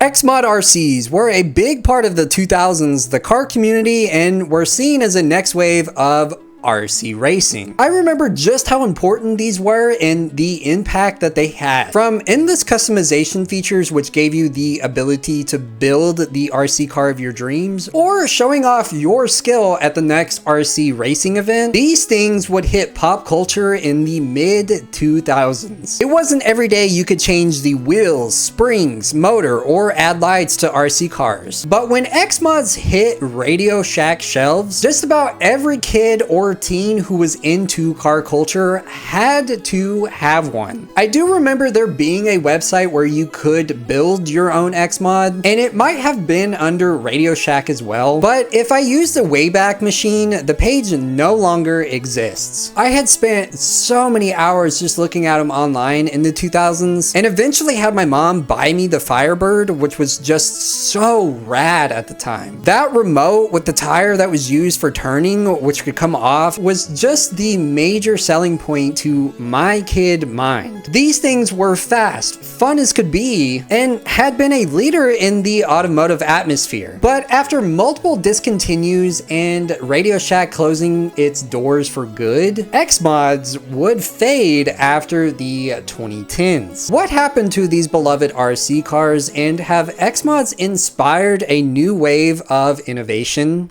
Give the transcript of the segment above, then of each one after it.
Xmod RCs were a big part of the 2000s, the car community, and were seen as a next wave of RC racing. I remember just how important these were and the impact that they had. From endless customization features which gave you the ability to build the RC car of your dreams, or showing off your skill at the next RC racing event, these things would hit pop culture in the mid 2000s. It wasn't every day you could change the wheels, springs, motor, or add lights to RC cars. But when Xmods hit Radio Shack shelves, just about every kid or teen who was into car culture had to have one. I do remember there being a website where you could build your own Xmod, and it might have been under Radio Shack as well, but if I use the Wayback Machine, the page no longer exists. I had spent so many hours just looking at them online in the 2000s, and eventually had my mom buy me the Firebird, which was just so rad at the time. That remote with the tire that was used for turning, which could come off, was just the major selling point to my kid mind. These things were fast, fun as could be, and had been a leader in the automotive atmosphere. But after multiple discontinues and Radio Shack closing its doors for good, Xmods would fade after the 2010s. What happened to these beloved RC cars, and have Xmods inspired a new wave of innovation?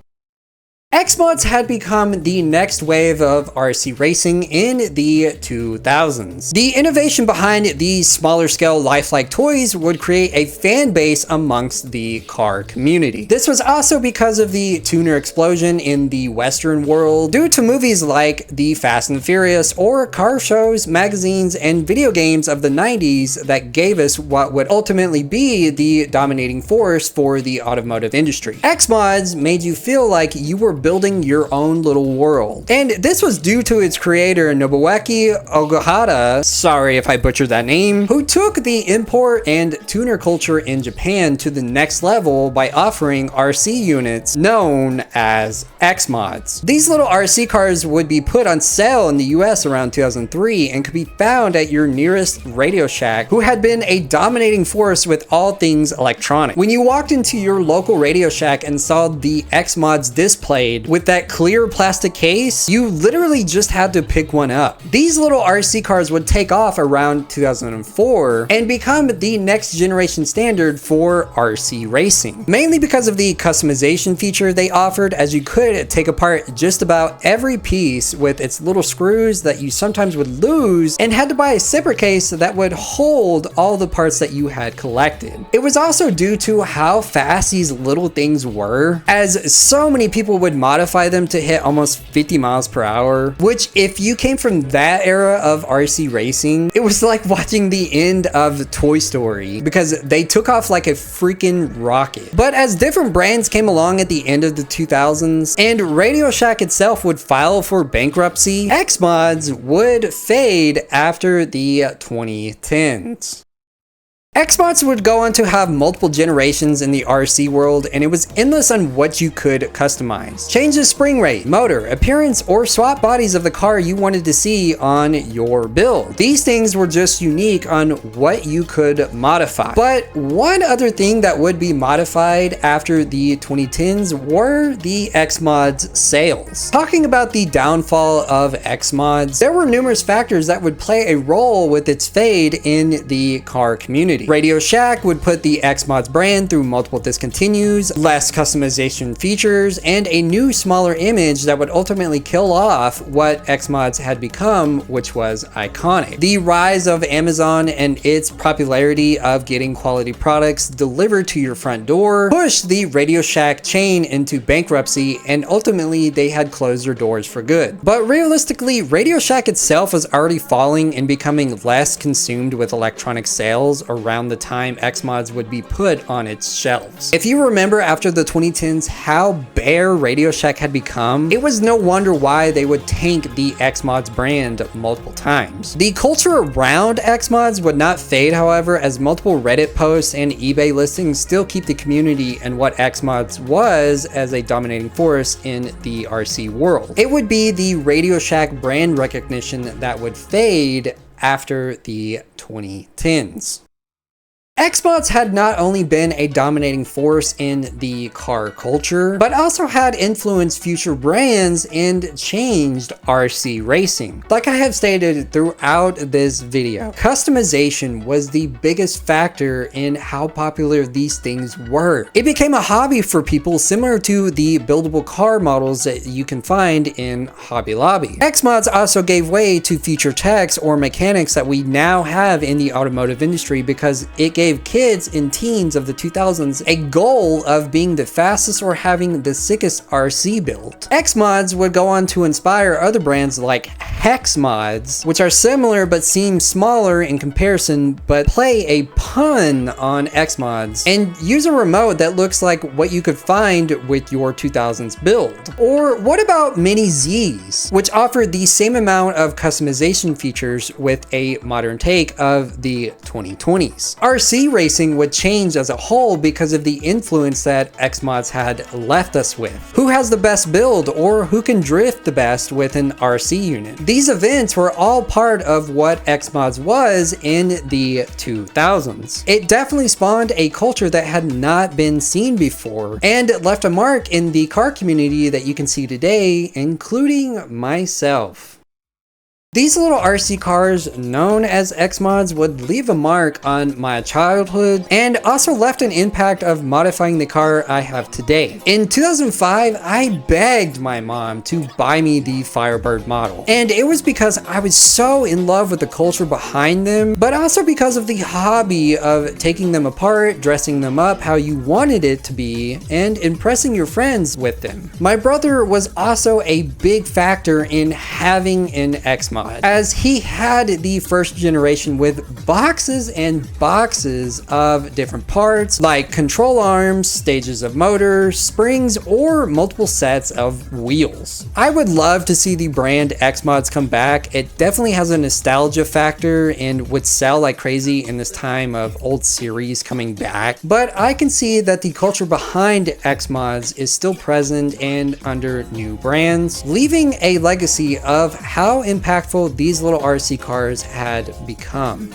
Xmods had become the next wave of RC racing in the 2000s. The innovation behind these smaller scale lifelike toys would create a fan base amongst the car community. This was also because of the tuner explosion in the Western world due to movies like The Fast and the Furious or car shows, magazines, and video games of the 90s that gave us what would ultimately be the dominating force for the automotive industry. Xmods made you feel like you were building your own little world. And this was due to its creator Nobuaki Ogahara, sorry if I butchered that name, who took the import and tuner culture in Japan to the next level by offering RC units known as Xmods. These little RC cars would be put on sale in the US around 2003 and could be found at your nearest Radio Shack, who had been a dominating force with all things electronic. When you walked into your local Radio Shack and saw the Xmods displayed with that clear plastic case, you literally just had to pick one up. These little RC cars would take off around 2004 and become the next generation standard for RC racing, mainly because of the customization feature they offered, as you could take apart just about every piece with its little screws that you sometimes would lose and had to buy a separate case that would hold all the parts that you had collected. It was also due to how fast these little things were, as so many people would modify them to hit almost 50 miles per hour, which if you came from that era of RC racing, it was like watching the end of Toy Story because they took off like a freaking rocket. But as different brands came along at the end of the 2000s and Radio Shack itself would file for bankruptcy, Xmods would fade after the 2010s. Xmods would go on to have multiple generations in the RC world, and it was endless on what you could customize. Change the spring rate, motor, appearance, or swap bodies of the car you wanted to see on your build. These things were just unique on what you could modify. But one other thing that would be modified after the 2010s were the Xmods sales. Talking about the downfall of Xmods, there were numerous factors that would play a role with its fade in the car community. Radio Shack would put the Xmods brand through multiple discontinues, less customization features, and a new smaller image that would ultimately kill off what Xmods had become, which was iconic. The rise of Amazon and its popularity of getting quality products delivered to your front door pushed the Radio Shack chain into bankruptcy, and ultimately they had closed their doors for good. But realistically, Radio Shack itself was already falling and becoming less consumed with electronic sales around the time Xmods would be put on its shelves. If you remember after the 2010s how bare Radio Shack had become, it was no wonder why they would tank the Xmods brand multiple times. The culture around Xmods would not fade, however, as multiple Reddit posts and eBay listings still keep the community and what Xmods was as a dominating force in the RC world. It would be the Radio Shack brand recognition that would fade after the 2010s. Xmods had not only been a dominating force in the car culture, but also had influenced future brands and changed RC racing. Like I have stated throughout this video, customization was the biggest factor in how popular these things were. It became a hobby for people similar to the buildable car models that you can find in Hobby Lobby. Xmods also gave way to future techs or mechanics that we now have in the automotive industry because it gave kids and teens of the 2000s a goal of being the fastest or having the sickest RC build. Xmods would go on to inspire other brands like Xmods, which are similar but seem smaller in comparison, but play a pun on Xmods and use a remote that looks like what you could find with your 2000s build. Or what about Mini Zs, which offered the same amount of customization features with a modern take of the 2020s. RC racing would change as a whole because of the influence that Xmods had left us with. Who has the best build or who can drift the best with an RC unit? These events were all part of what Xmods was in the 2000s. It definitely spawned a culture that had not been seen before and left a mark in the car community that you can see today, including myself. These little RC cars known as Xmods would leave a mark on my childhood and also left an impact of modifying the car I have today. In 2005, I begged my mom to buy me the Firebird model, and it was because I was so in love with the culture behind them, but also because of the hobby of taking them apart, dressing them up how you wanted it to be, and impressing your friends with them. My brother was also a big factor in having an Xmod, as he had the first generation with boxes and boxes of different parts like control arms, stages of motor, springs, or multiple sets of wheels. I would love to see the brand Xmods come back. It definitely has a nostalgia factor and would sell like crazy in this time of old series coming back, but I can see that the culture behind Xmods is still present and under new brands, leaving a legacy of how impactful these little RC cars had become.